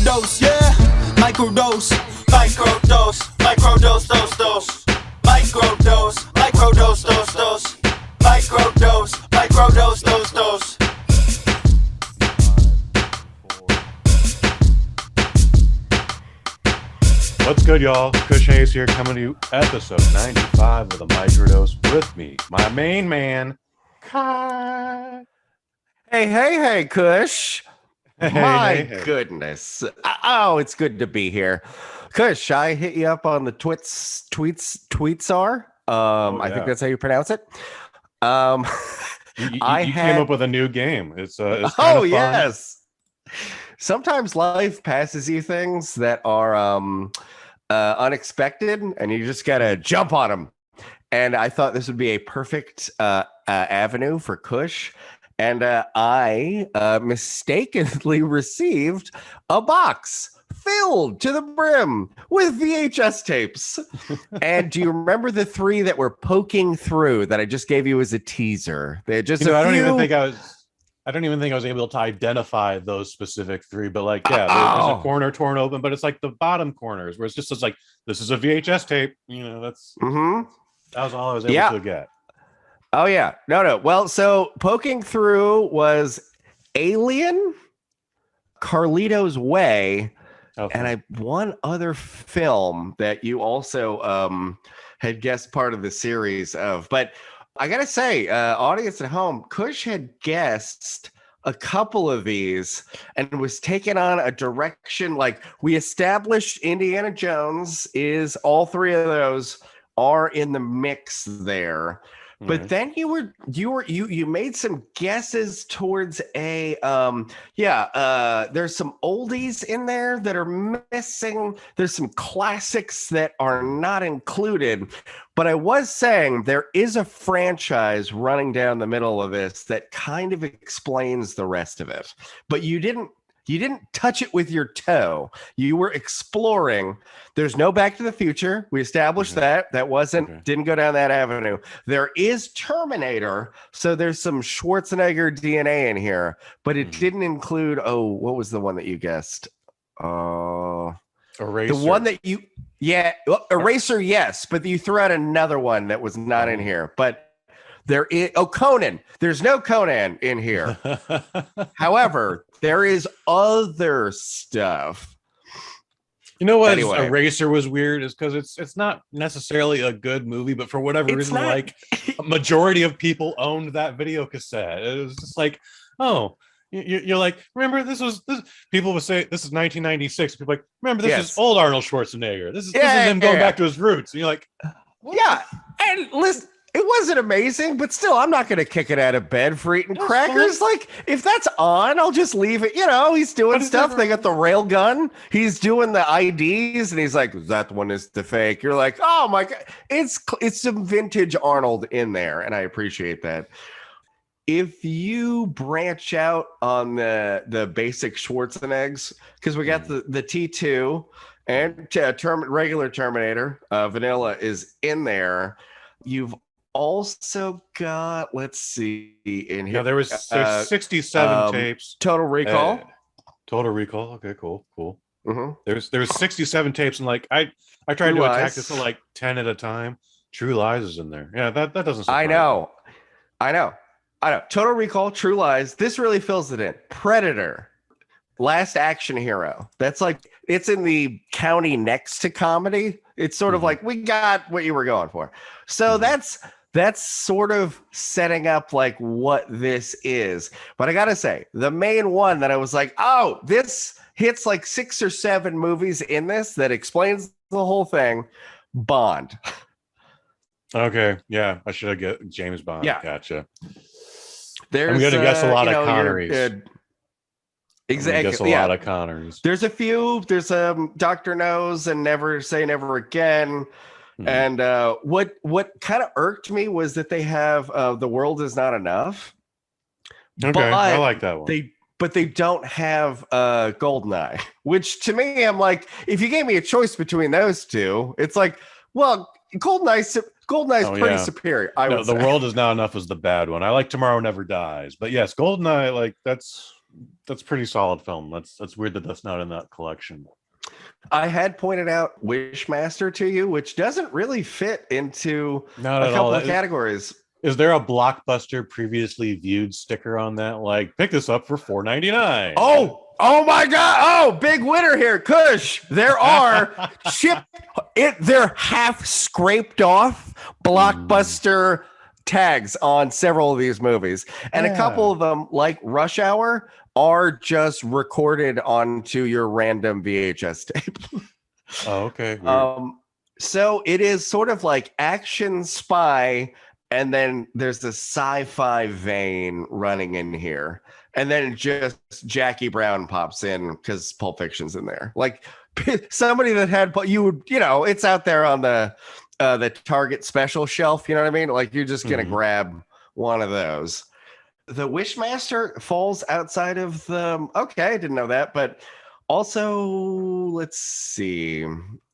Microdose, yeah. Microdose, microdose, microdose, dose. Microdose, microdose, dose. Microdose, microdose, dose. What's good, y'all? Kush Hayes here, coming to you episode 95 of the Microdose with me, my main man, Kai. Hey, Kush. My Hey. goodness. Oh, it's good to be here. Kush, I hit you up on the tweets are. I think that's how you pronounce it. You came up with a new game. It's kind of fun. Yes. Sometimes life passes you things that are unexpected, and you just gotta jump on them. And I thought this would be a perfect avenue for Kush. And I mistakenly received a box filled to the brim with VHS tapes. And do you remember the three that were poking through that I just gave you as a teaser? They just I don't even think I was able to identify those specific three, but like, yeah, there's a corner torn open, but it's like the bottom corners where it's just like, this is a VHS tape. That was all I was able to get. Oh, yeah. No. Well, so poking through was Alien, Carlito's Way, and one other film that you also had guessed part of the series of. But I got to say, audience at home, Kush had guessed a couple of these and was taken on a direction. Like, we established Indiana Jones is all three of those are in the mix there. But then you made some guesses towards a there's some oldies in there that are missing. There's some classics that are not included. But I was saying there is a franchise running down the middle of this that kind of explains the rest of it. But you didn't touch it with your toe. You were exploring. There's no Back to the Future. We established that didn't go down that avenue. There is Terminator, so there's some Schwarzenegger DNA in here, but it didn't include. Oh, what was the one that you guessed? Eraser. The one that Eraser, yes, but you threw out another one that was not in here. But there is Conan. There's no Conan in here. However, there is other stuff. You know what? Anyway. Eraser was weird is because it's not necessarily a good movie, but for whatever reason, like a majority of people owned that video cassette. It was just like, oh, you're like, remember this. People would say this is 1996. People like, remember this is old Arnold Schwarzenegger. This is him going back to his roots. And you're like, what? Yeah, and listen. It wasn't amazing, but still, I'm not going to kick it out of bed for eating crackers. Fun. Like, if that's on, I'll just leave it. He's doing stuff. They got the rail gun. He's doing the IDs, and he's like, that one is the fake. You're like, oh, my God. It's some vintage Arnold in there, and I appreciate that. If you branch out on the basic Schwarzeneggers, because we got the T2 and regular Terminator, vanilla is in there. You've also got, let's see, in here. Yeah, there's 67 tapes. Total Recall. Total Recall. Okay, cool. Mm-hmm. There's 67 tapes, and like I tried to attack this at like 10 at a time. True Lies is in there. Yeah, that doesn't surprise I know. Total Recall, True Lies. This really fills it in. Predator, Last Action Hero. That's like, it's in the county next to comedy. It's sort of like, we got what you were going for. So that's sort of setting up like what this is. But I gotta say, the main one that I was like, oh, this hits like 6 or 7 movies in this that explains the whole thing. Bond. Okay, yeah, I should have get James Bond. Yeah, gotcha. I'm gonna guess a lot of Connerys. Exactly. A lot of Connerys. There's a few. There's Dr. Knows and Never Say Never Again. And what kind of irked me was that they have The World Is Not Enough. Okay, I like that one. But they don't have Goldeneye, which to me, I'm like, if you gave me a choice between those two, it's like, well, Goldeneye's pretty superior. The World Is Not Enough is the bad one. I like Tomorrow Never Dies, but yes, Goldeneye, like that's that's pretty solid film. That's weird that that's not in that collection. I had pointed out Wishmaster to you, which doesn't really fit into not a couple of categories. Is there a Blockbuster previously viewed sticker on that? Like, pick this up for $4.99. Oh my God! Oh, big winner here, Kush. There are they're half scraped off Blockbuster tags on several of these movies, and a couple of them, like Rush Hour, are just recorded onto your random VHS tape. Oh, okay. Weird. So it is sort of like action spy, and then there's the sci-fi vein running in here, and then just Jackie Brown pops in because Pulp Fiction's in there. Like somebody that had it's out there on the Target special shelf. You know what I mean? Like you're just gonna grab one of those. The Wishmaster falls outside of the. Okay, I didn't know that, but also let's see.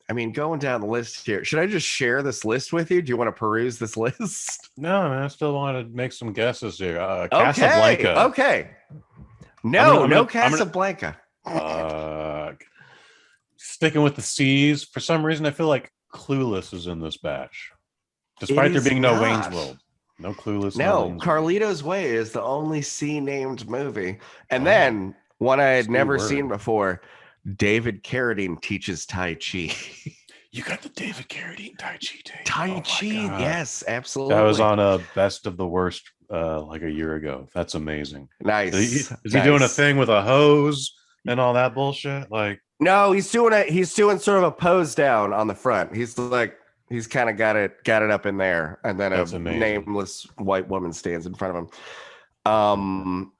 I mean, going down the list here, should I just share this list with you? Do you want to peruse this list? No, man, I still want to make some guesses here. Casablanca. Okay. No Casablanca. Sticking with the C's. For some reason, I feel like Clueless is in this batch. Despite there being no Wayne's World. No Clueless. No, Carlito's Way is the only C-named movie. And then, one I had never seen before, David Carradine teaches Tai Chi. You got the David Carradine Tai Chi tape. Tai Chi, yes, absolutely. That was on a Best of the Worst like a year ago. That's amazing. Nice. Is he doing a thing with a hose and all that bullshit? Like, no, he's doing sort of a pose down on the front. He's kind of got it up in there, and then a nameless white woman stands in front of him.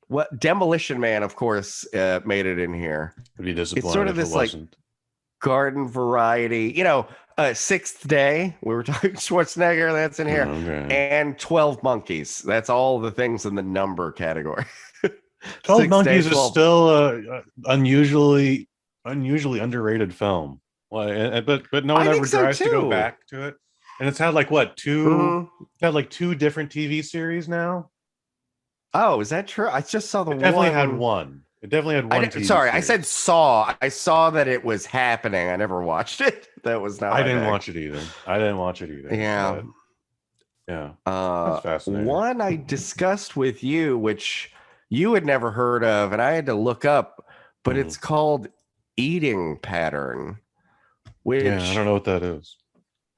What Demolition Man, of course, made it in here. Would be disappointed. It's sort of this like garden variety, Sixth Day. We were talking Schwarzenegger. That's in here, and 12 Monkeys. That's all the things in the number category. 12 Monkeys is still unusually underrated film. But no one ever tries to go back to it. And it's had like what two different TV series now. Oh, is that true? I just saw the one. Definitely had one. It definitely had one. Sorry, I said saw. I saw that it was happening. I never watched it. That was not. I didn't watch it either. Yeah. Yeah. That's fascinating. One I discussed with you, which you had never heard of, and I had to look up, but it's called Eating Pattern. Which, I don't know what that is.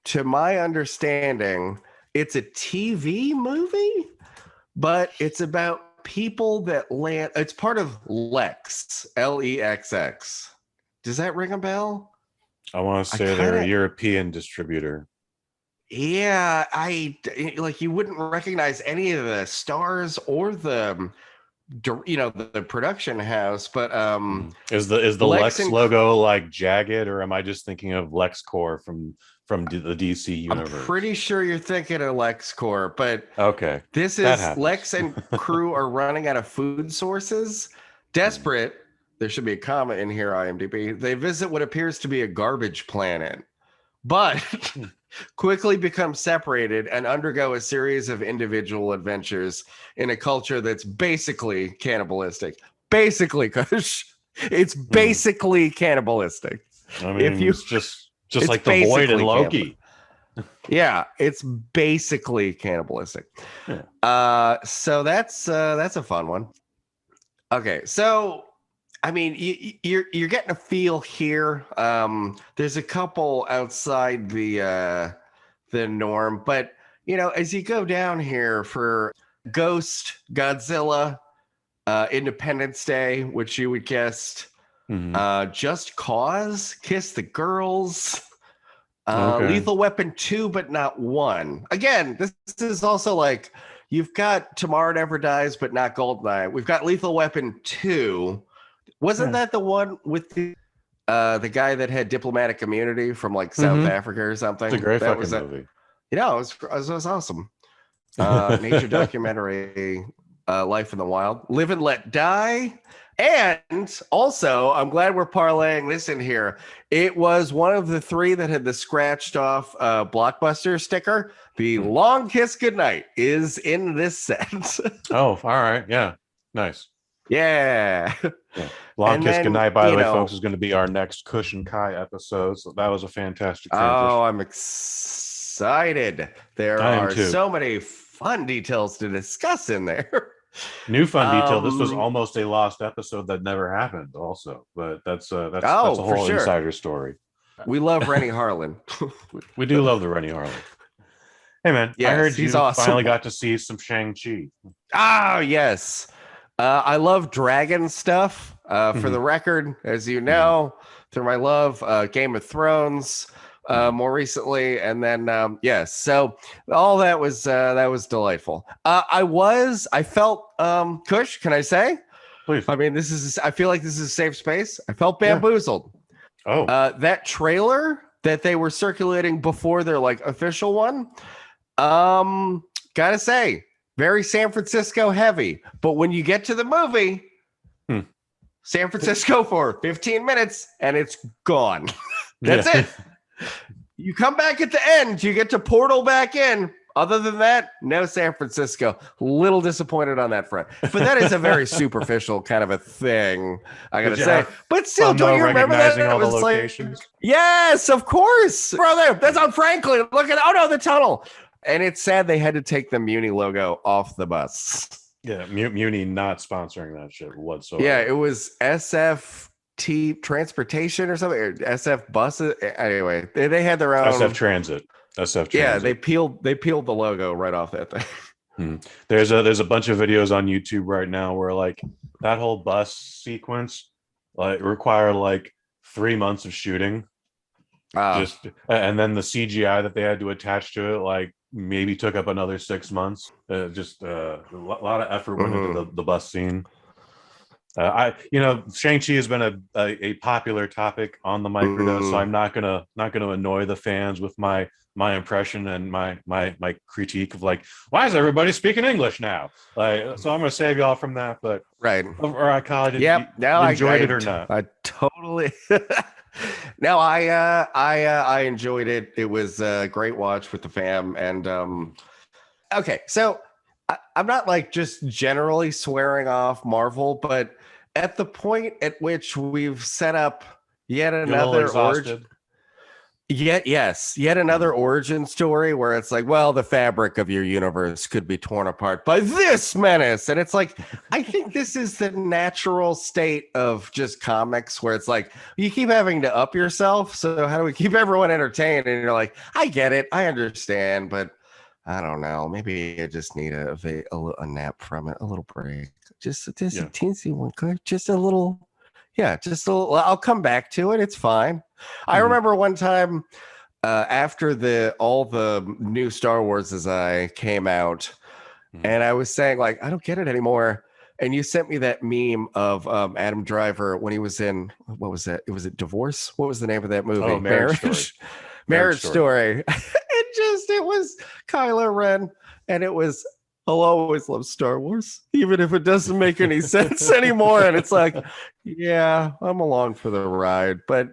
To my understanding, it's a TV movie, but it's about people that land. It's part of Lex, Lexx. Does that ring a bell? I want to say they're a European distributor. Yeah, you wouldn't recognize any of the stars or the production house, but is the Lex logo like jagged, or am I just thinking of LexCorp from the DC universe? I'm pretty sure you're thinking of LexCorp, but okay, this is Lex and crew are running out of food sources. Desperate, there should be a comment in here, IMDb. They visit what appears to be a garbage planet, but quickly become separated and undergo a series of individual adventures in a culture that's basically cannibalistic. Basically, Kush, it's basically cannibalistic. I mean, it's just like the Void and Loki. Yeah, it's basically cannibalistic. Yeah. So that's a fun one. Okay, so I mean, you're getting a feel here. There's a couple outside the norm, but as you go down here for Ghost, Godzilla, Independence Day, which you would guess, Just Cause, Kiss the Girls, Lethal Weapon 2, but not 1. Again, this is also like you've got Tomorrow Never Dies, but not Goldeneye. We've got Lethal Weapon 2. Wasn't that the one with the guy that had diplomatic immunity from like South Africa or something? It's a great fucking movie. It was awesome. Nature documentary, Life in the Wild, Live and Let Die. And also, I'm glad we're parlaying this in here. It was one of the 3 that had the scratched off Blockbuster sticker. The Long Kiss Goodnight is in this set. Oh, all right. Yeah. Nice. Yeah. Yeah. Long Kiss Goodnight, by the way, folks, is going to be our next Kush and Kai episode. So that was a fantastic transition. Oh, I'm excited. There are so many fun details to discuss in there. New fun detail. This was almost a lost episode that never happened also, but that's a whole insider story. We love Rennie Harlan. We do love the Rennie Harlan. Hey man, I heard you finally got to see some ShangChi. Oh yes. I love dragon stuff. For the record, as you know, through my love, Game of Thrones, more recently, and then yes. So all that was delightful. I felt Kush, can I say? Please. I mean, I feel like this is a safe space. I felt bamboozled. Yeah. That trailer that they were circulating before their like official one, gotta say, very San Francisco heavy. But when you get to the movie, San Francisco for 15 minutes and it's gone. That's it. You come back at the end, you get to portal back in. Other than that, no San Francisco. Little disappointed on that front. But that is a very superficial kind of a thing, I gotta say. But still, don't you remember that? All the locations? Like, yes, of course. Brother, that's on Franklin. Look at, oh no, the tunnel. And it's sad they had to take the Muni logo off the bus. Yeah, Muni not sponsoring that shit whatsoever. Yeah, it was SFT Transportation or something. Or SF Buses. Anyway, they had their own. SF Transit. Yeah, they peeled the logo right off that thing. There's a bunch of videos on YouTube right now where like that whole bus sequence like required like 3 months of shooting. And then the CGI that they had to attach to it like maybe took up another 6 months. A lot of effort went into the bus scene. ShangChi has been a popular topic on the Microdose, so I'm not gonna annoy the fans with my impression and my critique of like, why is everybody speaking English now? Like, so I'm gonna save y'all from that. But or I call it. Yep. Now enjoyed it or not? I totally. No, I enjoyed it. It was a great watch with the fam, and okay, so I'm not like just generally swearing off Marvel, but at the point at which we've set up yet another origin, yet another origin story where it's like, well, the fabric of your universe could be torn apart by this menace, and it's like, I think this is the natural state of just comics where it's like you keep having to up yourself. So how do we keep everyone entertained? And you're like, I get it, I understand, but I don't know. Maybe I just need a nap from it, a little break. Just a teensy one, just a little. Yeah, just a little. I'll come back to it. It's fine. I remember one time after all the new Star Wars as I came out, and I was saying like, I don't get it anymore. And you sent me that meme of Adam Driver when he was in, what was that? Was it Divorce? What was the name of that movie? Oh, Marriage Story. Marriage Story. It was Kylo Ren, and it was, I'll always love Star Wars, even if it doesn't make any sense anymore. And it's like, yeah, I'm along for the ride, but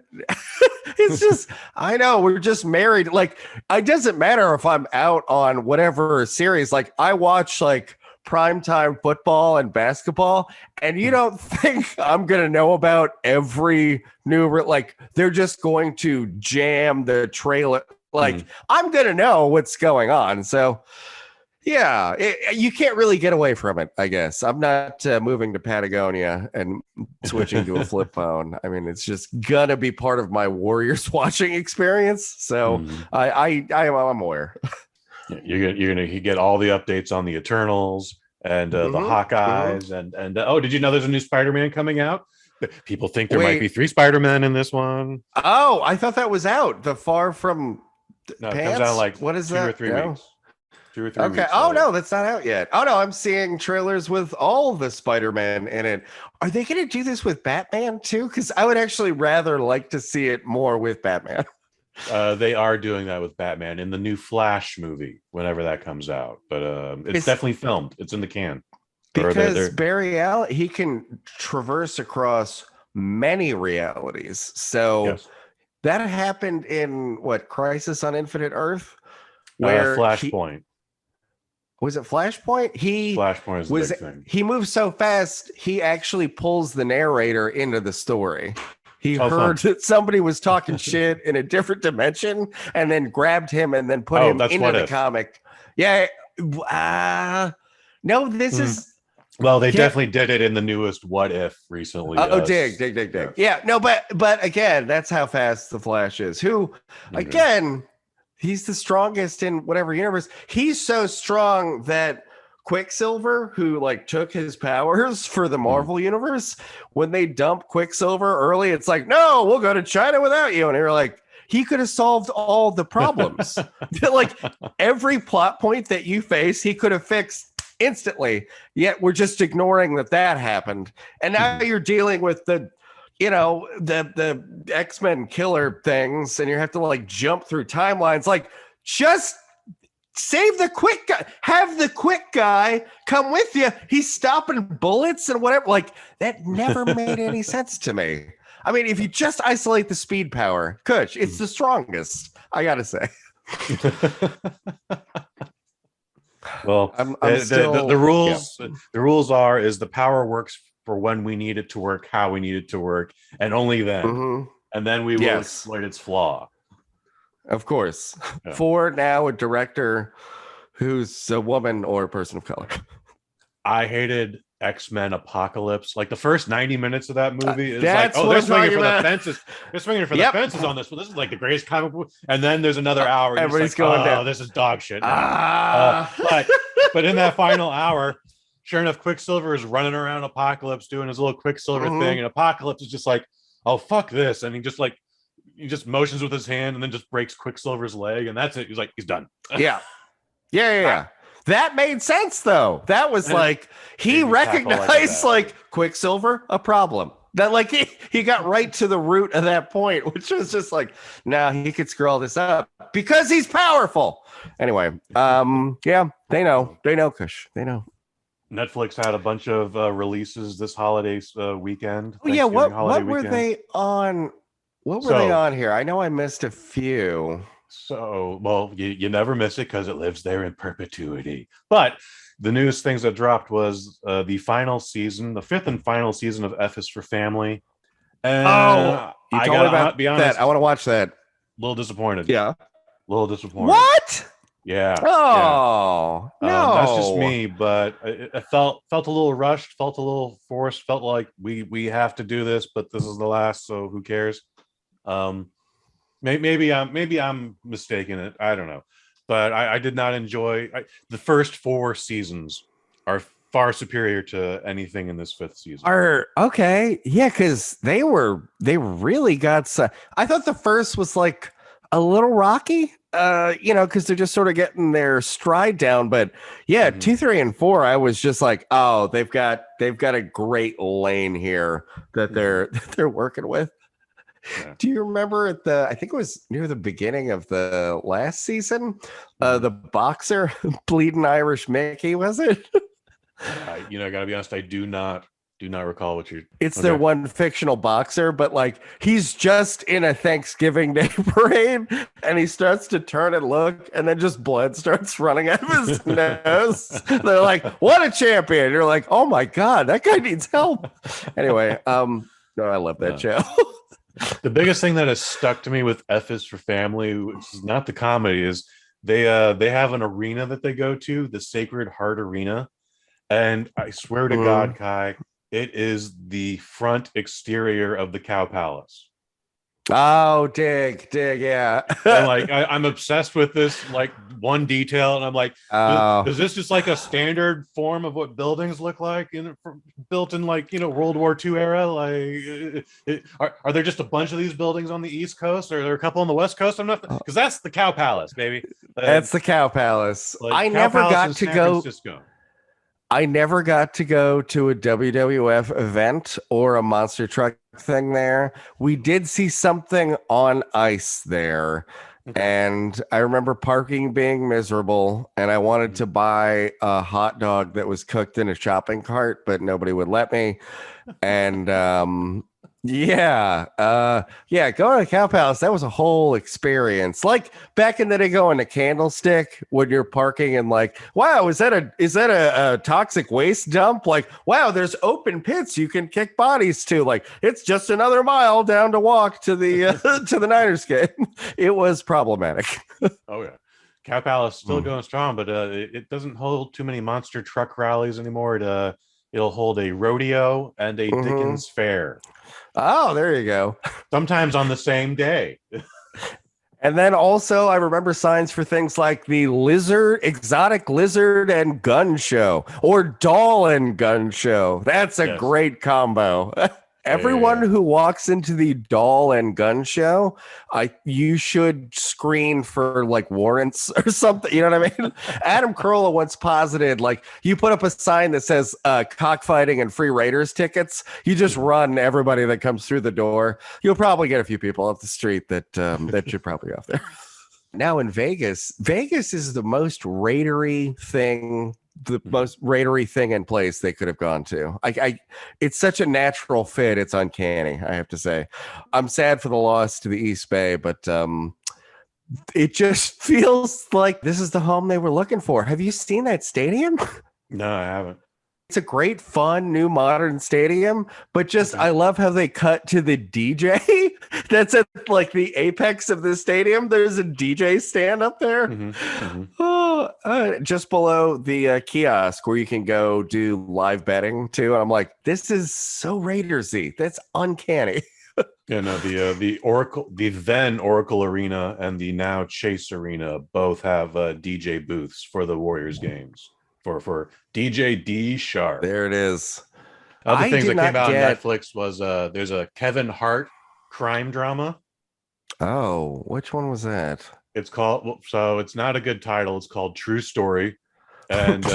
it's just, I know we're just married. Like, it doesn't matter if I'm out on whatever series. Like, I watch like primetime football and basketball, and you don't think I'm gonna know about every new, like, they're just going to jam the trailer. Like, I'm gonna know what's going on. So yeah, you can't really get away from it, I guess. I'm not moving to Patagonia and switching to a flip phone. I mean, it's just gonna be part of my Warriors watching experience. So I'm aware. You're gonna get all the updates on the Eternals and the Hawkeyes and oh, did you know there's a new Spider-Man coming out? People think there might be 3 Spider-Men in this one. Oh, I thought that was out. The Far From No, it Pants? comes out like what is 2 that? or 3 weeks. 2 or 3 weeks. Okay. Oh no, that's not out yet. Oh no, I'm seeing trailers with all the Spider-Man in it. Are they going to do this with Batman too? Because I would actually rather like to see it more with Batman. They are doing that with Batman in the new Flash movie whenever that comes out. But it's definitely filmed. It's in the can. Because Barry Allen, he can traverse across many realities. So that happened in what, Crisis on Infinite Earth, where Flashpoint. was it Flashpoint? Flashpoint is the big thing. He moves so fast, he actually pulls the narrator into the story. He heard that somebody was talking shit in a different dimension and then grabbed him and then put him into the comic. Yeah. No, this is... Well, they definitely did it in the newest What If recently. Dig. Yeah, no, but again, that's how fast the Flash is. Who, again, he's the strongest in whatever universe. He's so strong that Quicksilver, who like took his powers for the Marvel universe, when they dump Quicksilver early, it's like, no, we'll go to China without you. And they're like, he could have solved all the problems. Like every plot point that you face, he could have fixed instantly, yet we're just ignoring that happened. And now you're dealing with the X-Men killer things, and you have to like jump through timelines. Like, just save the quick guy, have the quick guy come with you. He's stopping bullets and whatever. Like, that never made any sense to me. I mean, if you just isolate the speed power, Kush, it's the strongest, I gotta say. Well, the rules the rules is the power works for when we need it to work, how we need it to work, and only then. And then we will exploit its flaw. Of course. Yeah. For now, a director who's a woman or a person of color. I hated X-Men Apocalypse. Like the first 90 minutes of that movie is like, oh, they're swinging for the fences. They're swinging for the fences on this. Well, this is like the greatest comic book. And then there's another hour. Everybody's like, going down. This is dog shit. But in that final hour, sure enough, Quicksilver is running around Apocalypse doing his little Quicksilver thing, and Apocalypse is just like, oh, fuck this. And he just motions with his hand and then just breaks Quicksilver's leg, and that's it. He's like, he's done. Yeah. That made sense, though. That was like, he recognized like Quicksilver, a problem. That like he got right to the root of that point, which was just like, now he could screw all this up because he's powerful. Anyway, they know, Kush. They know. Netflix had a bunch of releases this holiday weekend. Oh, yeah, what were they on? What were they on here? I know I missed a few. So, well, you never miss it because it lives there in perpetuity. But the newest things that dropped was the final season, the 5th and final season of F is for Family. And you told me about be honest, that. I want to watch that. A little disappointed. Yeah. A little disappointed. What? Yeah. Oh, no. That's just me, but it felt a little rushed, felt a little forced, felt like we have to do this, but this is the last, so who cares? Maybe I'm mistaken. It. I don't know, but I did not enjoy the first 4 seasons. Are far superior to anything in this 5th season. Okay, yeah, because they really got. I thought the first was like a little rocky, because they're just sort of getting their stride down. But yeah, 2, 3, and 4, I was just like, oh, they've got a great lane here that they're working with. Yeah. Do you remember I think it was near the beginning of the last season, the boxer bleeding Irish Mickey, was it? I gotta be honest, I do not recall what you're. It's their one fictional boxer, but like he's just in a Thanksgiving Day parade, and he starts to turn and look, and then just blood starts running out of his nose. They're like, "What a champion!" You're like, "Oh my god, that guy needs help." Anyway, no, I love that show. The biggest thing that has stuck to me with F is for Family, which is not the comedy, is they have an arena that they go to, the Sacred Heart Arena, and I swear to God, Kai, it is the front exterior of the Cow Palace. Oh, dig, yeah. And like I'm obsessed with this like one detail, and I'm like, is this just like a standard form of what buildings look like built in like World War II era? Like, are there just a bunch of these buildings on the East Coast, or are there a couple on the West Coast? I'm not, because that's the Cow Palace, baby. That's the Cow Palace. Like, I never got to go. I never got to go to a WWF event or a monster truck thing there. We did see something on ice there. And I remember parking being miserable, and I wanted to buy a hot dog that was cooked in a shopping cart, but nobody would let me. And Yeah. Yeah, going to the Cow Palace, that was a whole experience. Like back in the day going to Candlestick when you're parking and like, wow, is that a toxic waste dump? Like, wow, there's open pits you can kick bodies to. Like, it's just another mile down to walk to the to the Niners game. It was problematic. Oh yeah. Cow Palace still going strong, but it doesn't hold too many monster truck rallies anymore. It'll hold a rodeo and a Dickens fair. Oh, there you go. Sometimes on the same day. And then also, I remember signs for things like the exotic lizard and gun show, or doll and gun show. That's a great combo. Everyone who walks into the doll and gun show, you should screen for like warrants or something. You know what I mean? Adam Carolla once posited, like, you put up a sign that says cockfighting and free Raiders tickets. You just run everybody that comes through the door. You'll probably get a few people off the street that should probably go off there. Now in Vegas is the most raidery thing. The most raidery thing in place they could have gone to. It's such a natural fit. It's uncanny, I have to say. I'm sad for the loss to the East Bay, but it just feels like this is the home they were looking for. Have you seen that stadium? No, I haven't. It's a great, fun, new modern stadium, but just I love how they cut to the DJ that's at like the apex of the stadium. There's a DJ stand up there. Just below the kiosk where you can go do live betting too. And I'm like, this is so Raidersy. That's uncanny. Yeah, no, the then Oracle Arena and the now Chase Arena both have DJ booths for the Warriors games. For DJ D Sharp. There it is. Other things that came out on Netflix was there's a Kevin Hart crime drama. Oh, which one was that? It's called, so it's not a good title. It's called True Story. And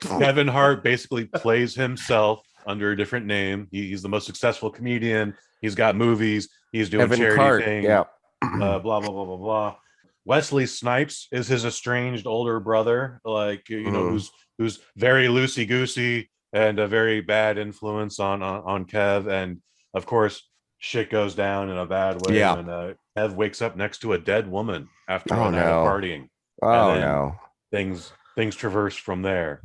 Kevin Hart basically plays himself under a different name. He's the most successful comedian. He's got movies. He's doing Kevin charity Hart, thing. yeah. Blah, blah, blah, blah, blah. Wesley Snipes is his estranged older brother, like, you know, who's very loosey-goosey and a very bad influence on Kev. And of course, shit goes down in a bad way. Yeah. And Kev wakes up next to a dead woman after Oh, a night of no. partying. Oh, And then no. Things traverse from there.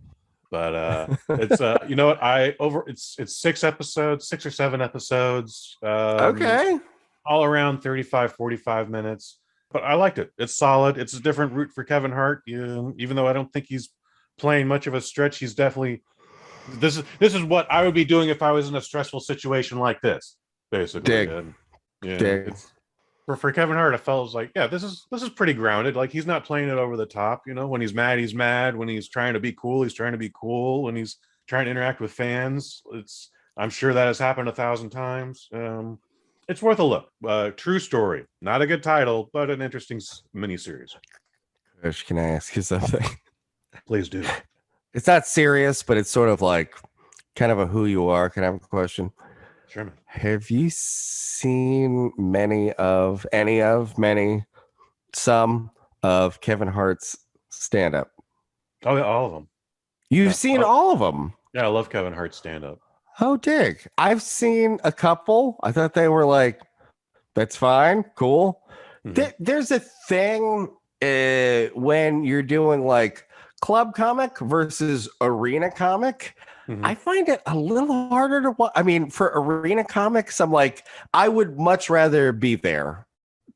But it's you know what, it's 6 episodes, 6 or 7 episodes. Okay. All around 35, 45 minutes. But I liked it. It's solid. It's a different route for Kevin Hart. Even though I don't think he's playing much of a stretch, he's definitely this is what I would be doing if I was in a stressful situation like this, basically. Dig. And, yeah, Dig. For Kevin Hart, I felt like, yeah, this is pretty grounded. Like, he's not playing it over the top. You know, when he's mad, he's mad. When he's trying to be cool, he's trying to be cool. When he's trying to interact with fans, I'm sure that has happened 1,000 times. It's worth a look. True Story. Not a good title, but an interesting miniseries. Kush, can I ask you something? Please do. It's not serious, but it's sort of like kind of a who you are. Can I have a question? Sure, man. Have you seen some of Kevin Hart's stand-up? Oh, yeah, all of them. You've seen all of them? Yeah, I love Kevin Hart's stand-up. Oh, dig. I've seen a couple. I thought they were like, that's fine, cool. There's a thing when you're doing like club comic versus arena comic. I find it a little harder to watch. I mean, for arena comics, I'm like, I would much rather be there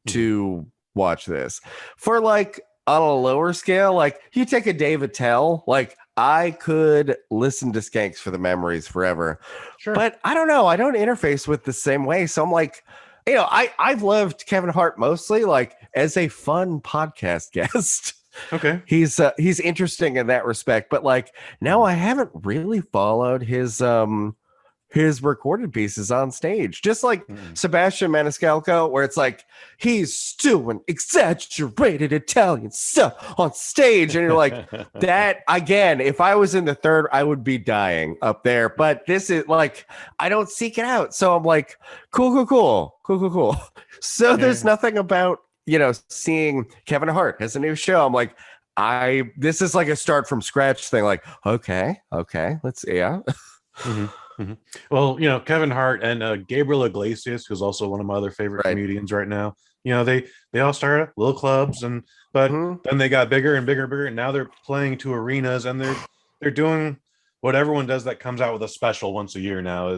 to watch this. For like on a lower scale, like you take a Dave Attell, like I could listen to Skanks for the Memories forever. Sure. But I don't know. I don't interface with the same way. So I'm like, you know, I've loved Kevin Hart mostly like as a fun podcast guest. Okay. He's interesting in that respect, but like now I haven't really followed his recorded pieces on stage, just like Sebastian Maniscalco, where it's like he's doing exaggerated Italian stuff on stage, and you're like, that again, if I was in the third, I would be dying up there. But this is like, I don't seek it out, so I'm like, cool. So there's nothing about, you know, seeing Kevin Hart has a new show. I'm like, this is like a start from scratch thing. Like, okay, let's Mm-hmm. Well, Kevin Hart and Gabriel Iglesias, who's also one of my other favorite comedians right now. They all started little clubs, but then they got bigger and bigger and bigger, and now they're playing to arenas, and they're doing what everyone does that comes out with a special once a year now.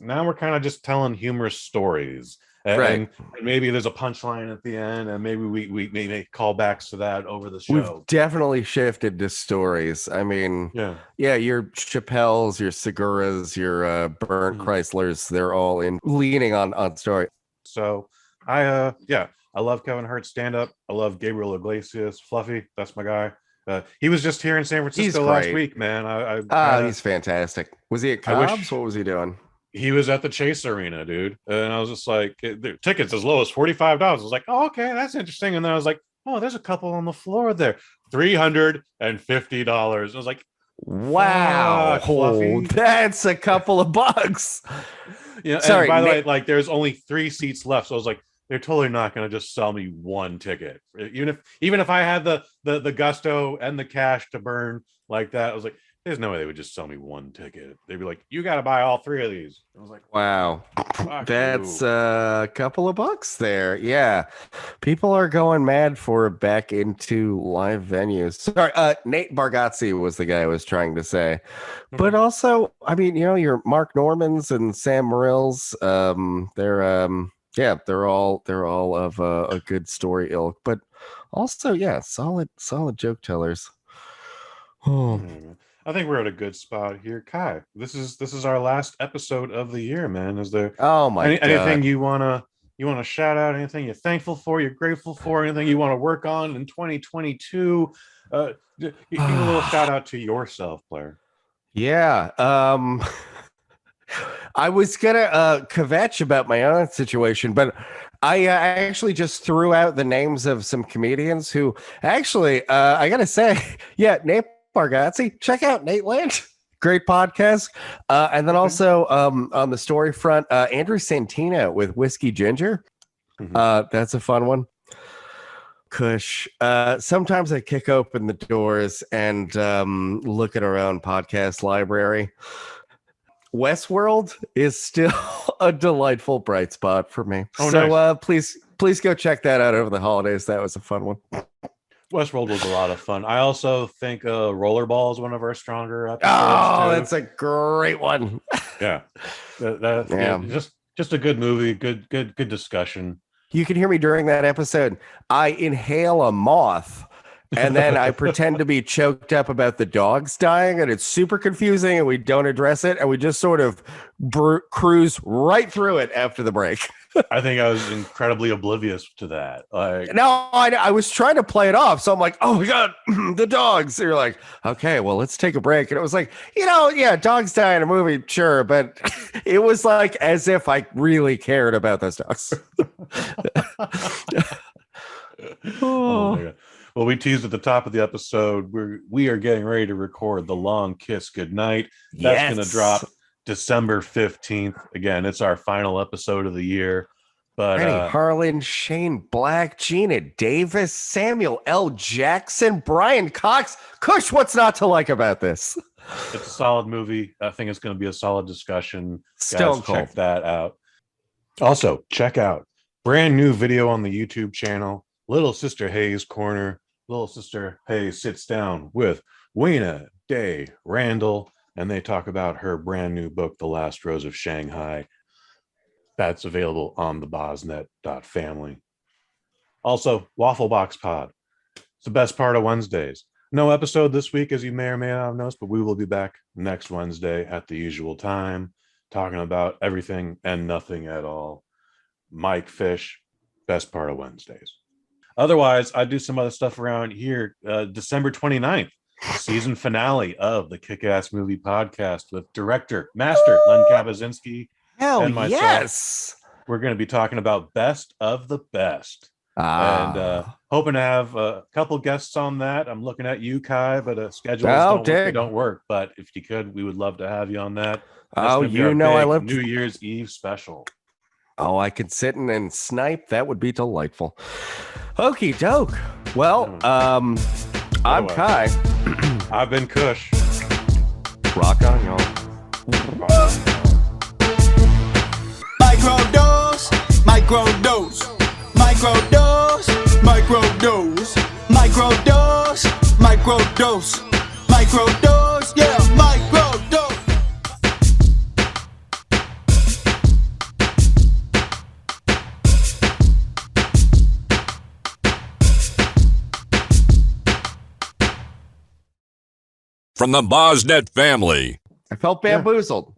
Now we're kind of just telling humorous stories. And maybe there's a punchline at the end, and maybe we may make callbacks to that over the show. We've definitely shifted to stories. I mean, your Chappelle's, your Segura's, your Bernd Chryslers, they're all leaning on story. So I love Kevin Hart's stand-up. I love Gabriel Iglesias. Fluffy, that's my guy. He was just here in San Francisco last week, man. He's fantastic. Was he at Cobb's? What was he doing? He was at the Chase Arena, dude. And I was just like, tickets as low as $45. I was like, oh, okay, that's interesting. And then I was like, oh, there's a couple on the floor there. $350. I was like, wow, that's a couple of bucks. Sorry, and by the way, like there's only 3 seats left. So I was like, they're totally not going to just sell me one ticket. Even if I had the gusto and the cash to burn like that, I was like, there's no way they would just sell me one ticket. They'd be like, you got to buy all 3 of these. I was like, wow, that's a couple of bucks there. Yeah. People are going mad for back into live venues. Sorry, Nate Bargatze was the guy I was trying to say. But also, I mean, your Mark Normans and Sam Morrill's, they're all of a good story ilk, but also, solid joke tellers. Oh. I think we're at a good spot here. Kai, this is our last episode of the year, man. Is there anything you wanna shout out? Anything you're thankful for? You're grateful for? Anything you want to work on in 2022? Give a little shout out to yourself, player. Yeah. I was gonna kvetch about my own situation, but I actually just threw out the names of some comedians who actually I gotta say, Nate Bargatze, check out Nate Land, great podcast. And then also on the story front, Andrew Santino with Whiskey Ginger. That's a fun one. Kush. Sometimes I kick open the doors and look at our own podcast library. Westworld is still a delightful bright spot for me. Nice. Please go check that out over the holidays. That was a fun one. Westworld was a lot of fun. I also think Rollerball is one of our stronger episodes. Oh, that's a great one. Yeah. Just a good movie, good discussion. You can hear me during that episode. I inhale a moth and then I pretend to be choked up about the dogs dying, and it's super confusing, and we don't address it, and we just sort of cruise right through it after the break. I think I was incredibly oblivious to that. No, I was trying to play it off, so I'm like, oh my god, the dogs. So you're like, okay, well, let's take a break. And it was like, dogs die in a movie, sure, but it was like as if I really cared about those dogs. Oh my god. Well, we teased at the top of the episode. We are getting ready to record The Long Kiss Goodnight. That's going to drop December 15th. Again, it's our final episode of the year. But Freddie Harlan, Shane Black, Gina Davis, Samuel L. Jackson, Brian Cox. Kush, what's not to like about this? It's a solid movie. I think it's going to be a solid discussion. Stone cold. Check that out. Also, check out brand new video on the YouTube channel, Little Sister Hayes Corner. Little Sister Hayes sits down with Weena Day Randall, and they talk about her brand new book, The Last Rose of Shanghai. That's available on the BosNet.family. Also, Waffle Box Pod. It's the best part of Wednesdays. No episode this week, as you may or may not have noticed, but we will be back next Wednesday at the usual time, talking about everything and nothing at all. Mike Fish, best part of Wednesdays. Otherwise, I do some other stuff around here. December 29th, season finale of the Kick-Ass Movie Podcast with director, master Len Kabaczynski and myself. Yes! We're going to be talking about Best of the Best. And hoping to have a couple guests on that. I'm looking at you, Kai, but schedules don't work. But if you could, we would love to have you on that. That's I love New Year's Eve special. Oh, I could sit and snipe. That would be delightful. Okie doke. Well, I'm Kai. I've been Kush. Rock on, y'all. Microdose, microdose, microdose, microdose, microdose, microdose, yeah, microdose. From the BosNet family. I felt bamboozled.